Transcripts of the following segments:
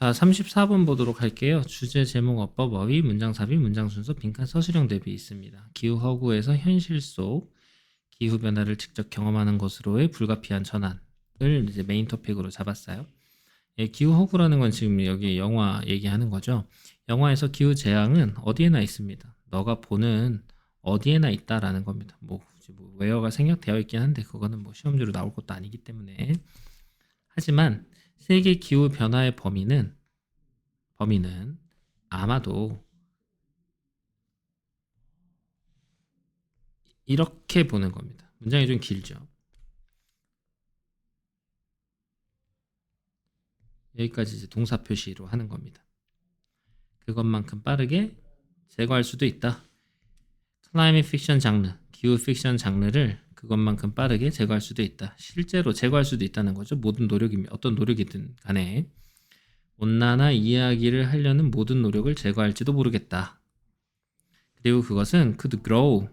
자, 34번 보도록 할게요. 주제, 제목, 어법, 어휘, 문장 삽입, 문장 순서, 빈칸, 서술형 대비 있습니다. 기후 허구에서 현실 속 기후 변화를 직접 경험하는 것으로의 불가피한 전환을 이제 메인 토픽으로 잡았어요. 예, 기후 허구라는 건 지금 여기 영화 얘기하는 거죠. 영화에서 기후 재앙은 어디에나 있습니다. 너가 보는 어디에나 있다라는 겁니다. 뭐 웨어가 생략되어 있긴 한데 그거는 뭐 시험지로 나올 것도 아니기 때문에. 하지만 세계 기후 변화의 범위는 아마도 이렇게 보는 겁니다. 문장이 좀 길죠. 여기까지 이제 동사 표시로 하는 겁니다. 그것만큼 빠르게 제거할 수도 있다. 클라이밋 픽션 장르, 기후 픽션 장르를 그것만큼 빠르게 제거할 수도 있다. 실제로 제거할 수도 있다는 거죠. 모든 노력이 어떤 노력이든 간에 온난화 이야기를 하려는 모든 노력을 제거할지도 모르겠다. 그리고 그것은 could grow,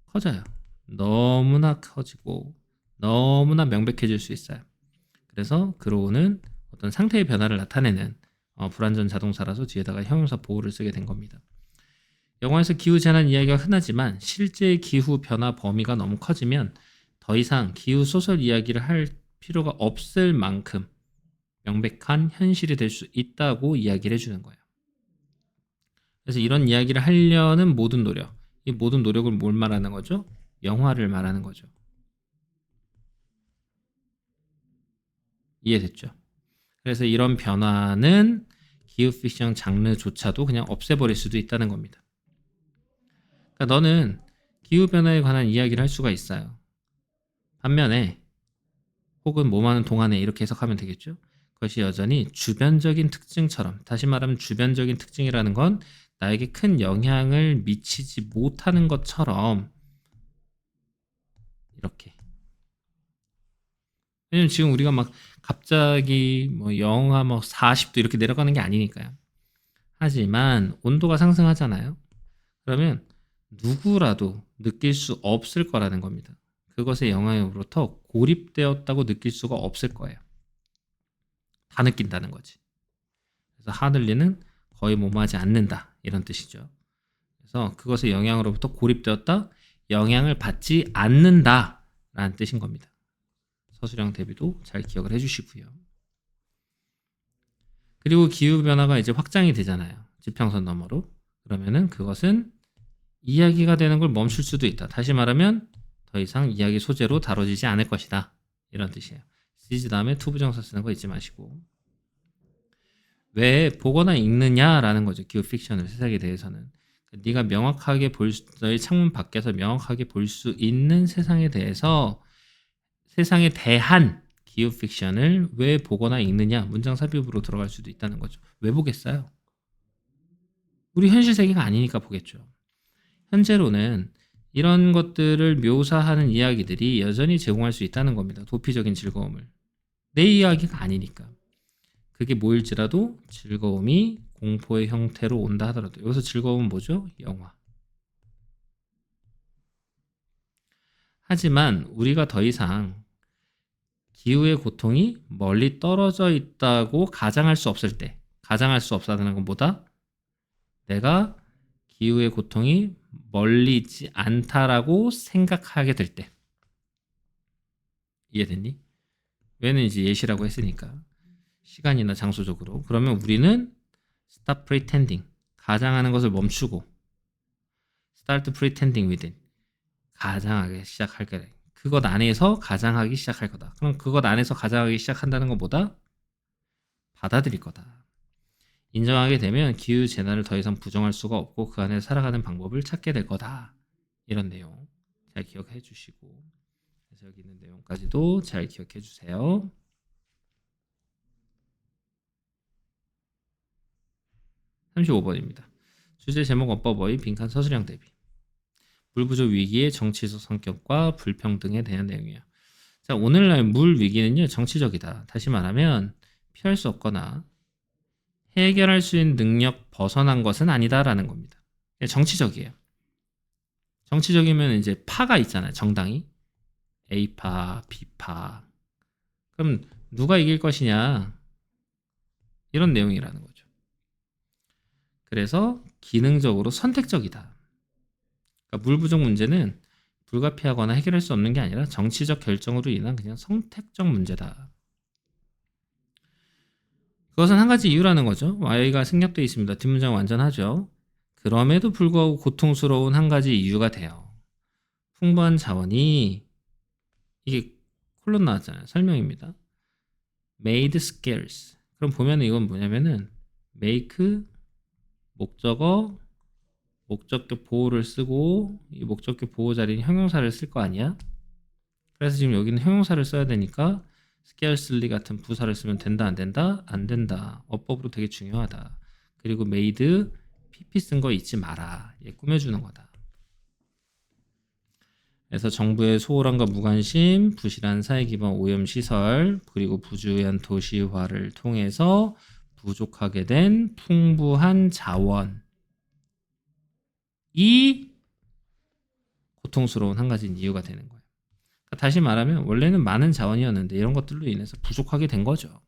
커져요. 너무나 커지고 너무나 명백해질 수 있어요. 그래서 grow는 어떤 상태의 변화를 나타내는 불완전 자동사라서 뒤에다가 형용사 보호를 쓰게 된 겁니다. 영화에서 기후재난 이야기가 흔하지만 실제 기후 변화 범위가 너무 커지면 더 이상 기후 소설 이야기를 할 필요가 없을 만큼 명백한 현실이 될 수 있다고 이야기를 해주는 거예요. 그래서 이런 이야기를 하려는 모든 노력, 이 모든 노력을 뭘 말하는 거죠? 영화를 말하는 거죠. 이해됐죠? 그래서 이런 변화는 기후 픽션 장르조차도 그냥 없애버릴 수도 있다는 겁니다. 그러니까 너는 기후 변화에 관한 이야기를 할 수가 있어요. 반면에 혹은 뭐하는 동안에 이렇게 해석하면 되겠죠. 그것이 여전히 주변적인 특징처럼, 다시 말하면 주변적인 특징이라는 건 나에게 큰 영향을 미치지 못하는 것처럼 이렇게. 왜냐면 지금 우리가 막 갑자기 뭐 영하 뭐 40도 이렇게 내려가는 게 아니니까요. 하지만 온도가 상승하잖아요. 그러면 누구라도 느낄 수 없을 거라는 겁니다. 그것의 영향으로부터 고립되었다고 느낄 수가 없을 거예요. 다 느낀다는 거지. 그래서 하늘리는 거의 몸하지 않는다 이런 뜻이죠. 그래서 그것의 영향으로부터 고립되었다, 영향을 받지 않는다 라는 뜻인 겁니다. 서술형 대비도 잘 기억을 해주시고요. 그리고 기후변화가 이제 확장이 되잖아요. 지평선 너머로. 그러면은 그것은 이야기가 되는 걸 멈출 수도 있다. 다시 말하면 더 이상 이야기 소재로 다뤄지지 않을 것이다. 이런 뜻이에요. 시즈 다음에 투부정사 쓰는 거 잊지 마시고. 왜 보거나 읽느냐라는 거죠. 기후 픽션을 세상에 대해서는. 네가 명확하게 너의 창문 밖에서 명확하게 볼 수 있는 세상에 대해서 세상에 대한 기후 픽션을 왜 보거나 읽느냐 문장 삽입으로 들어갈 수도 있다는 거죠. 왜 보겠어요? 우리 현실 세계가 아니니까 보겠죠. 현재로는 이런 것들을 묘사하는 이야기들이 여전히 제공할 수 있다는 겁니다. 도피적인 즐거움을. 내 이야기가 아니니까. 그게 뭐일지라도 즐거움이 공포의 형태로 온다 하더라도 여기서 즐거움은 뭐죠? 영화. 하지만 우리가 더 이상 기후의 고통이 멀리 떨어져 있다고 가정할 수 없을 때, 가정할 수 없다는 건 뭐다? 내가 기후의 고통이 멀리 있지 않다라고 생각하게 될 때. 이해됐니? 왜는 이제 예시라고 했으니까. 시간이나 장소적으로. 그러면 우리는 stop pretending. 가장하는 것을 멈추고 start pretending within. 가장하기 시작할 거다. 그것 안에서 가장하기 시작할 거다. 그럼 그것 안에서 가장하기 시작한다는 건 뭐다? 받아들일 거다. 인정하게 되면 기후 재난을 더 이상 부정할 수가 없고 그 안에 살아가는 방법을 찾게 될 거다. 이런 내용 잘 기억해 주시고 그래서 여기 있는 내용까지도 잘 기억해 주세요. 35번입니다. 주제, 제목, 어법, 어휘, 빈칸, 서술형 대비. 물 부족 위기의 정치적 성격과 불평등에 대한 내용이에요. 자, 오늘날 물 위기는요 정치적이다. 다시 말하면 피할 수 없거나 해결할 수 있는 능력 벗어난 것은 아니다라는 겁니다. 정치적이에요. 정치적이면 이제 파가 있잖아요. 정당이 A파, B파. 그럼 누가 이길 것이냐? 이런 내용이라는 거죠. 그래서 기능적으로 선택적이다. 그러니까 물 부족 문제는 불가피하거나 해결할 수 없는 게 아니라 정치적 결정으로 인한 그냥 선택적 문제다. 그것은 한 가지 이유라는 거죠. Y가 생략되어 있습니다. 뒷문장 완전하죠. 그럼에도 불구하고 고통스러운 한 가지 이유가 돼요. 풍부한 자원이 이게 콜론 나왔잖아요. 설명입니다. made scarce. 그럼 보면 이건 뭐냐면은 make 목적어 목적격 보호를 쓰고 이 목적격 보호 자리는 형용사를 쓸 거 아니야? 그래서 지금 여기는 형용사를 써야 되니까 scarcely 같은 부사를 쓰면 된다 안 된다? 안 된다. 어법으로 되게 중요하다. 그리고 made pp 쓴 거 잊지 마라. 얘 꾸며주는 거다. 그래서 정부의 소홀함과 무관심, 부실한 사회기반 오염시설, 그리고 부주의한 도시화를 통해서 부족하게 된 풍부한 자원이 고통스러운 한 가지 이유가 되는 거예요. 그러니까 다시 말하면 원래는 많은 자원이었는데 이런 것들로 인해서 부족하게 된 거죠.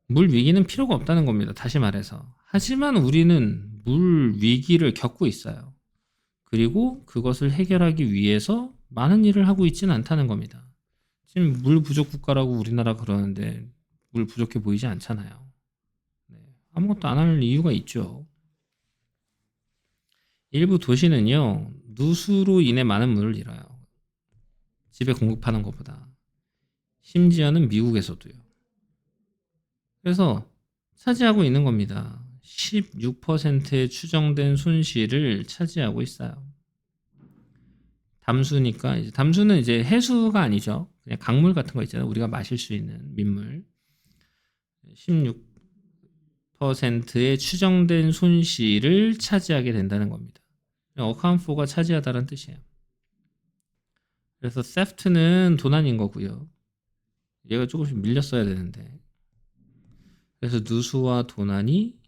물 위기는 필요가 없다는 겁니다. 다시 말해서. 하지만 우리는 물 위기를 겪고 있어요. 그리고 그것을 해결하기 위해서 많은 일을 하고 있지는 않다는 겁니다. 지금 물 부족 국가라고 우리나라 그러는데 물 부족해 보이지 않잖아요. 네, 아무것도 안 할 이유가 있죠. 일부 도시는요, 누수로 인해 많은 물을 잃어요. 집에 공급하는 것보다. 심지어는 미국에서도요. 그래서 차지하고 있는 겁니다. 16%의 추정된 손실을 차지하고 있어요. 담수니까 이제 담수는 이제 해수가 아니죠. 그냥 강물 같은 거 있잖아요. 우리가 마실 수 있는 민물. 16%의 추정된 손실을 차지하게 된다는 겁니다. account for가 차지하다는 뜻이에요. 그래서 theft는 도난인 거고요. 얘가 조금씩 밀렸어야 되는데. 그래서 누수와 도난이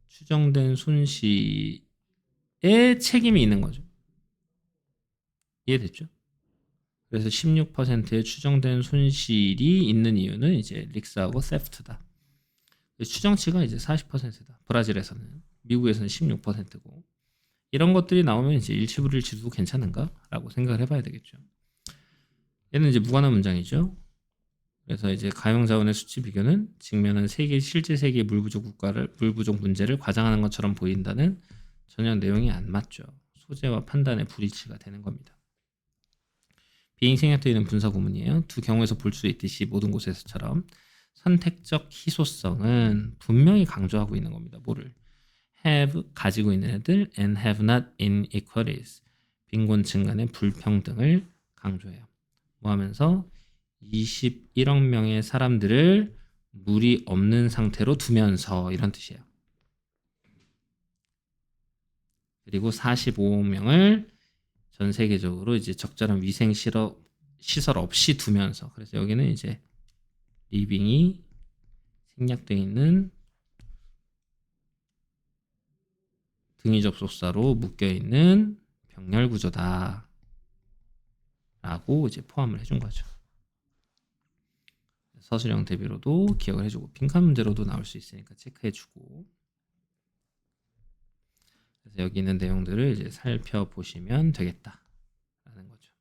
추정된 손실에 책임이 있는 거죠. 이해됐죠? 그래서 16%의 추정된 손실이 있는 이유는 이제 릭스하고 세프트다. 추정치가 이제 40%다. 브라질에서는. 미국에서는 16%고. 이런 것들이 나오면 이제 일치불일치도 괜찮은가라고 생각을 해봐야 되겠죠. 얘는 이제 무관한 문장이죠. 그래서 이제 가용자원의 수치 비교는 직면한 실제 세계 물 부족 문제를 과장하는 것처럼 보인다는 전혀 내용이 안 맞죠. 소재와 판단의 불일치가 되는 겁니다. being 생략되어 있는 분사 구문이에요. 두 경우에서 볼 수 있듯이 모든 곳에서처럼 선택적 희소성은 분명히 강조하고 있는 겁니다. 뭐를? have 가지고 있는 애들 and have not inequalities 빈곤층 간의 불평등을 강조해요. 뭐 하면서 21억 명의 사람들을 물이 없는 상태로 두면서 이런 뜻이에요. 그리고 45억 명을 전 세계적으로 이제 적절한 위생 시설 없이 두면서 그래서 여기는 이제 리빙이 생략되어 있는 등위 접속사로 묶여 있는 병렬 구조다 라고 이제 포함을 해준 거죠. 서술형 대비로도 기억을 해주고 빈칸 문제로도 나올 수 있으니까 체크해주고 그래서 여기 있는 내용들을 이제 살펴보시면 되겠다라는 거죠.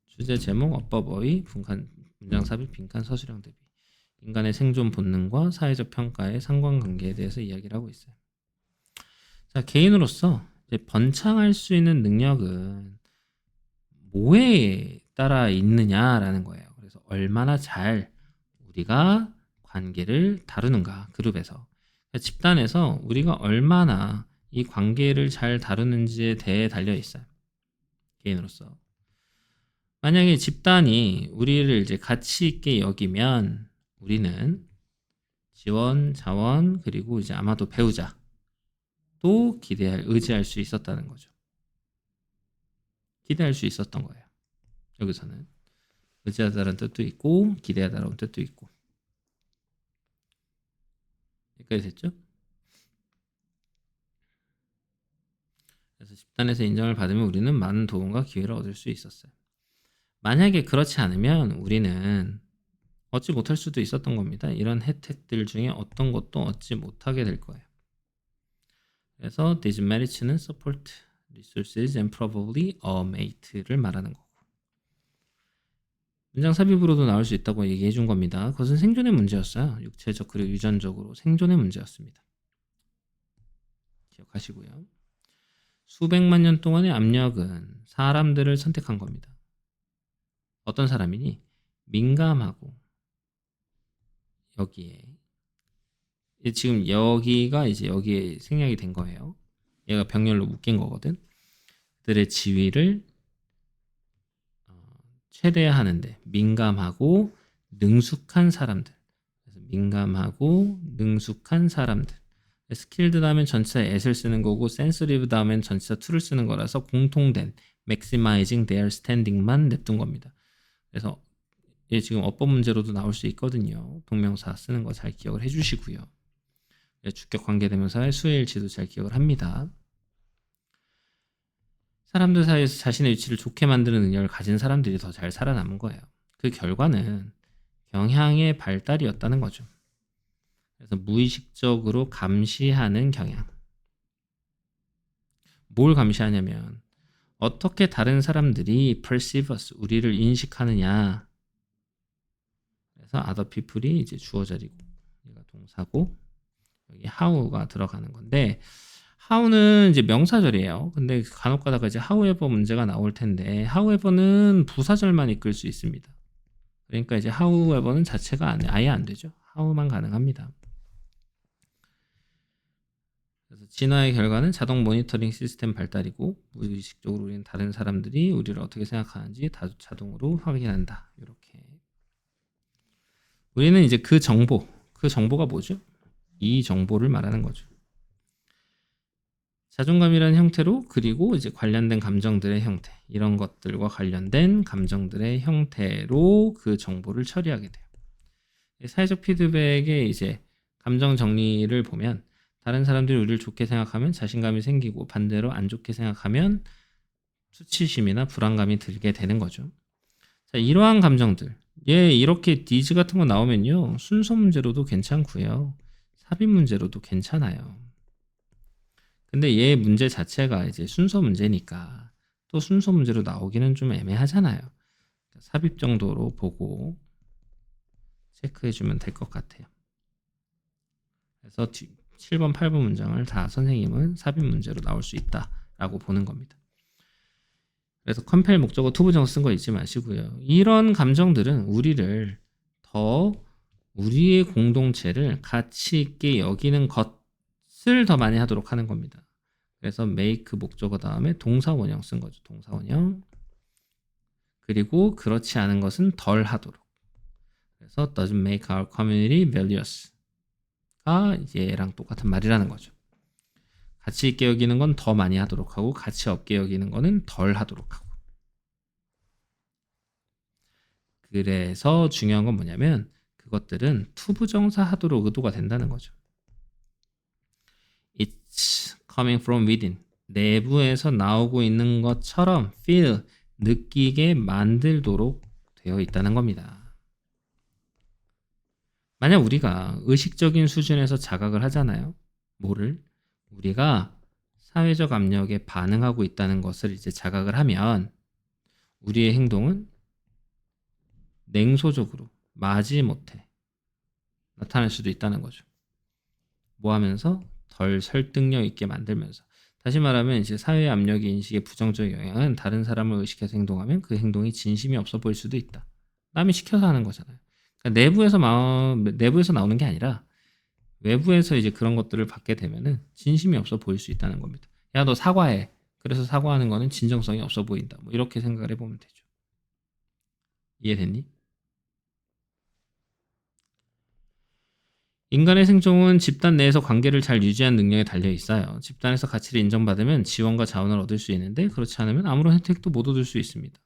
주제 제목 어법어의 분칸 문장 삽입 빈칸 서술형 대비 인간의 생존 본능과 사회적 평가의 상관관계에 대해서 이야기를 하고 있어요. 자, 개인으로서 이제 번창할 수 있는 능력은 뭐에 따라 있느냐라는 거예요. 그래서 얼마나 잘 우리가 관계를 다루는가 그룹에서 집단에서 우리가 얼마나 이 관계를 잘 다루는지에 대해 달려 있어요. 개인으로서 만약에 집단이 우리를 이제 가치 있게 여기면 우리는 지원, 자원 그리고 이제 아마도 배우자도 의지할 수 있었다는 거죠. 기대할 수 있었던 거예요. 여기서는 의지하다라는 뜻도 있고 기대하다라는 뜻도 있고 여기까지 됐죠? 그래서 집단에서 인정을 받으면 우리는 많은 도움과 기회를 얻을 수 있었어요. 만약에 그렇지 않으면 우리는 얻지 못할 수도 있었던 겁니다. 이런 혜택들 중에 어떤 것도 얻지 못하게 될 거예요. 그래서 these merits는 support resources and probably a mate를 말하는 거고, 문장 삽입으로도 나올 수 있다고 얘기해 준 겁니다. 그것은 생존의 문제였어요. 육체적 그리고 유전적으로 생존의 문제였습니다. 기억하시고요. 수백만 년 동안의 압력은 사람들을 선택한 겁니다. 어떤 사람이니? 민감하고, 여기에 지금 여기가 이제 여기에 생략이 된 거예요. 얘가 병렬로 묶인 거거든. 그들의 지위를 최대화하는데 민감하고 능숙한 사람들. 그래서 민감하고 능숙한 사람들. skilled 다음엔 전치사 at을 쓰는 거고 sensitive 다음엔 전치사 to를 쓰는 거라서 공통된 maximizing their standing만 냅둔 겁니다. 그래서 얘 지금 어법 문제로도 나올 수 있거든요. 동명사 쓰는 거 잘 기억을 해주시고요. 주격 관계대명사의 수일치도 잘 기억을 합니다. 사람들 사이에서 자신의 위치를 좋게 만드는 능력을 가진 사람들이 더 잘 살아남은 거예요. 그 결과는 경향의 발달이었다는 거죠. 그래서 무의식적으로 감시하는 경향. 뭘 감시하냐면 어떻게 다른 사람들이 perceive us, 우리를 인식하느냐. 그래서 other people이 이제 주어 자리고 얘가 동사고 여기 how가 들어가는 건데, how는 이제 명사절이에요. 근데 간혹 가다가 이제 however 문제가 나올 텐데 however는 부사절만 이끌 수 있습니다. 그러니까 이제 however는 자체가 아예 안 되죠. how만 가능합니다. 그래서 진화의 결과는 자동 모니터링 시스템 발달이고 무의식적으로 우리는 다른 사람들이 우리를 어떻게 생각하는지 자동으로 확인한다. 이렇게 우리는 이제 그 정보가 뭐죠? 이 정보를 말하는 거죠. 자존감이라는 형태로, 그리고 이제 관련된 감정들의 형태, 이런 것들과 관련된 감정들의 형태로 그 정보를 처리하게 돼요. 사회적 피드백의 이제 감정 정리를 보면 다른 사람들이 우리를 좋게 생각하면 자신감이 생기고 반대로 안 좋게 생각하면 수치심이나 불안감이 들게 되는 거죠. 자, 이러한 감정들, 이렇게 니즈 같은 거 나오면요 순서 문제로도 괜찮고요 삽입 문제로도 괜찮아요. 근데 얘 문제 자체가 이제 순서 문제니까 또 순서 문제로 나오기는 좀 애매하잖아요. 삽입 정도로 보고 체크해주면 될 것 같아요. 그래서 7번, 8번 문장을 다 선생님은 삽입 문제로 나올 수 있다라고 보는 겁니다. 그래서 컴펠 목적어 투부정사 쓴 거 잊지 마시고요. 이런 감정들은 우리를 더 우리의 공동체를 가치 있게 여기는 것을 더 많이 하도록 하는 겁니다. 그래서 make 목적어 다음에 동사 원형 쓴 거죠. 동사 원형. 그리고 그렇지 않은 것은 덜 하도록. 그래서 doesn't make our community valuous가 얘랑 똑같은 말이라는 거죠. 가치 있게 여기는 건 더 많이 하도록 하고 가치 없게 여기는 거는 덜 하도록 하고. 그래서 중요한 건 뭐냐면 그것들은 투부정사 하도록 의도가 된다는 거죠. It's coming from within. 내부에서 나오고 있는 것처럼 feel, 느끼게 만들도록 되어 있다는 겁니다. 만약 우리가 의식적인 수준에서 자각을 하잖아요. 뭐를? 우리가 사회적 압력에 반응하고 있다는 것을 이제 자각을 하면 우리의 행동은 냉소적으로 마지못해 나타날 수도 있다는 거죠. 뭐 하면서? 덜 설득력 있게 만들면서. 다시 말하면 이제 사회의 압력의 인식의 부정적 영향은 다른 사람을 의식해서 행동하면 그 행동이 진심이 없어 보일 수도 있다. 남이 시켜서 하는 거잖아요. 그러니까 내부에서 나오는 게 아니라 외부에서 이제 그런 것들을 받게 되면은 진심이 없어 보일 수 있다는 겁니다. 야, 너 사과해. 그래서 사과하는 거는 진정성이 없어 보인다. 뭐 이렇게 생각을 해보면 되죠. 이해됐니? 인간의 생존은 집단 내에서 관계를 잘 유지하는 능력에 달려 있어요. 집단에서 가치를 인정받으면 지원과 자원을 얻을 수 있는데 그렇지 않으면 아무런 혜택도 못 얻을 수 있습니다.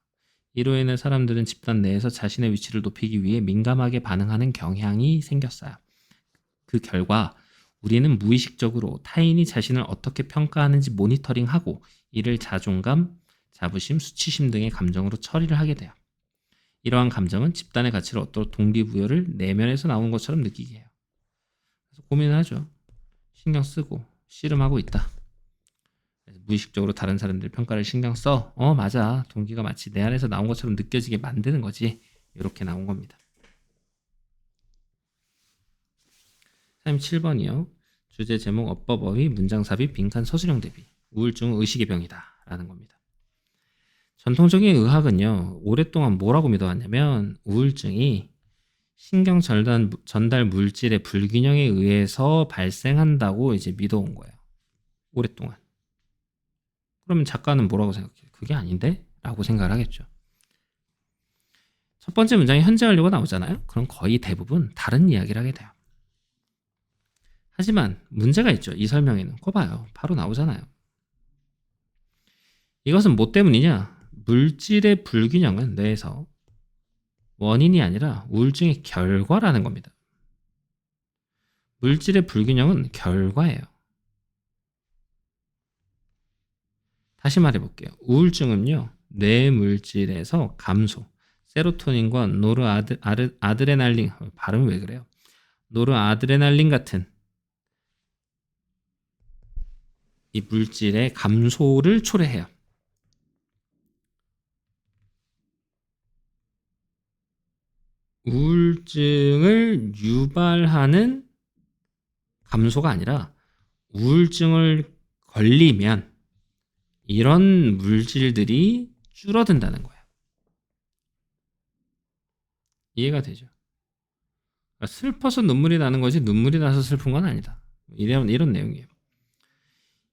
이로 인해 사람들은 집단 내에서 자신의 위치를 높이기 위해 민감하게 반응하는 경향이 생겼어요. 그 결과 우리는 무의식적으로 타인이 자신을 어떻게 평가하는지 모니터링하고 이를 자존감, 자부심, 수치심 등의 감정으로 처리를 하게 돼요. 이러한 감정은 집단의 가치를 얻도록 동기부여를 내면에서 나오는 것처럼 느끼게 해요. 그래서 고민을 하죠. 신경 쓰고 씨름하고 있다. 무의식적으로 다른 사람들 평가를 신경 써. 맞아. 동기가 마치 내 안에서 나온 것처럼 느껴지게 만드는 거지. 이렇게 나온 겁니다. 37번이요. 주제 제목 어법어휘 문장 삽입 빈칸 서술형 대비. 우울증은 의식의 병이다 라는 겁니다. 전통적인 의학은요. 오랫동안 뭐라고 믿어왔냐면 우울증이 신경 전달 물질의 불균형에 의해서 발생한다고 이제 믿어온 거예요. 오랫동안. 그러면 작가는 뭐라고 생각해요? 그게 아닌데? 라고 생각을 하겠죠. 첫 번째 문장에 현재 완료가 나오잖아요. 그럼 거의 대부분 다른 이야기를 하게 돼요. 하지만 문제가 있죠. 이 설명에는. 거 봐요. 바로 나오잖아요. 이것은 뭐 때문이냐? 물질의 불균형은 뇌에서 원인이 아니라 우울증의 결과라는 겁니다. 물질의 불균형은 결과예요. 다시 말해볼게요. 우울증은요. 뇌 물질에서 감소, 세로토닌과 노르아드레날린, 발음이 왜 그래요? 노르아드레날린 같은 이 물질의 감소를 초래해요. 우울증을 유발하는 감소가 아니라 우울증을 걸리면 이런 물질들이 줄어든다는 거예요. 이해가 되죠? 슬퍼서 눈물이 나는 거지 눈물이 나서 슬픈 건 아니다. 이런 내용이에요.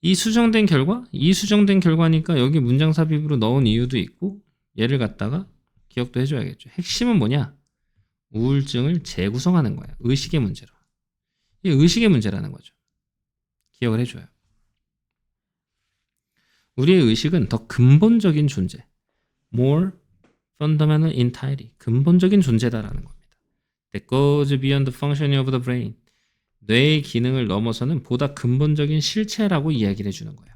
이 수정된 결과니까 여기 문장 삽입으로 넣은 이유도 있고 얘를 갖다가 기억도 해줘야겠죠. 핵심은 뭐냐? 우울증을 재구성하는 거예요. 의식의 문제로. 이게 의식의 문제라는 거죠. 기억을 해줘요. 우리의 의식은 더 근본적인 존재, more fundamental entirety, 근본적인 존재다라는 겁니다. That goes beyond the functioning of the brain. 뇌의 기능을 넘어서는 보다 근본적인 실체라고 이야기를 해주는 거예요.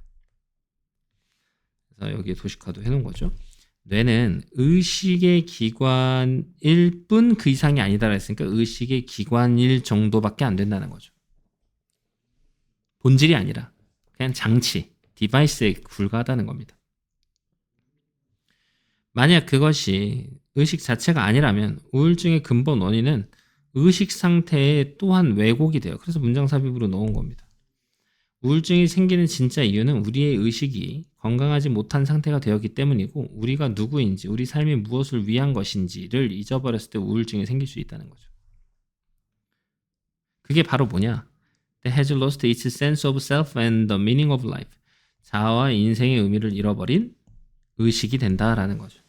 그래서 여기에 도식화도 해놓은 거죠. 뇌는 의식의 기관일 뿐 그 이상이 아니다라 했으니까 의식의 기관일 정도밖에 안 된다는 거죠. 본질이 아니라 그냥 장치, 디바이스에 불과하다는 겁니다. 만약 그것이 의식 자체가 아니라면 우울증의 근본 원인은 의식 상태에 또한 왜곡이 돼요. 그래서 문장 삽입으로 넣은 겁니다. 우울증이 생기는 진짜 이유는 우리의 의식이 건강하지 못한 상태가 되었기 때문이고 우리가 누구인지 우리 삶이 무엇을 위한 것인지를 잊어버렸을 때 우울증이 생길 수 있다는 거죠. 그게 바로 뭐냐? That has lost its sense of self and the meaning of life. 자아와 인생의 의미를 잃어버린 의식이 된다라는 거죠.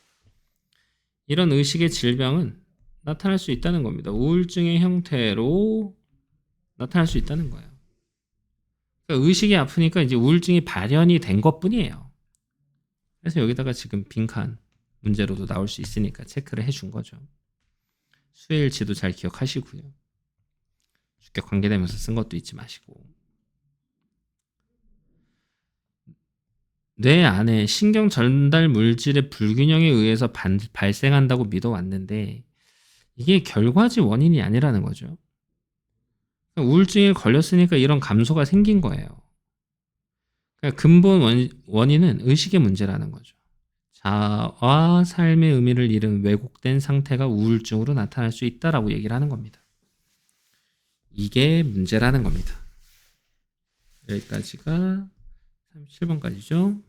이런 의식의 질병은 나타날 수 있다는 겁니다. 우울증의 형태로 나타날 수 있다는 거예요. 그러니까 의식이 아프니까 이제 우울증이 발현이 된 것뿐이에요. 그래서 여기다가 지금 빈칸 문제로도 나올 수 있으니까 체크를 해준 거죠. 수혜일치도 잘 기억하시고요. 주격 관계되면서 쓴 것도 잊지 마시고. 뇌 안에 신경 전달 물질의 불균형에 의해서 발생한다고 믿어왔는데 이게 결과지 원인이 아니라는 거죠. 우울증에 걸렸으니까 이런 감소가 생긴 거예요. 그러니까 근본 원인은 의식의 문제라는 거죠. 자아 삶의 의미를 잃은 왜곡된 상태가 우울증으로 나타날 수 있다라고 얘기를 하는 겁니다. 이게 문제라는 겁니다. 여기까지가 37번까지죠.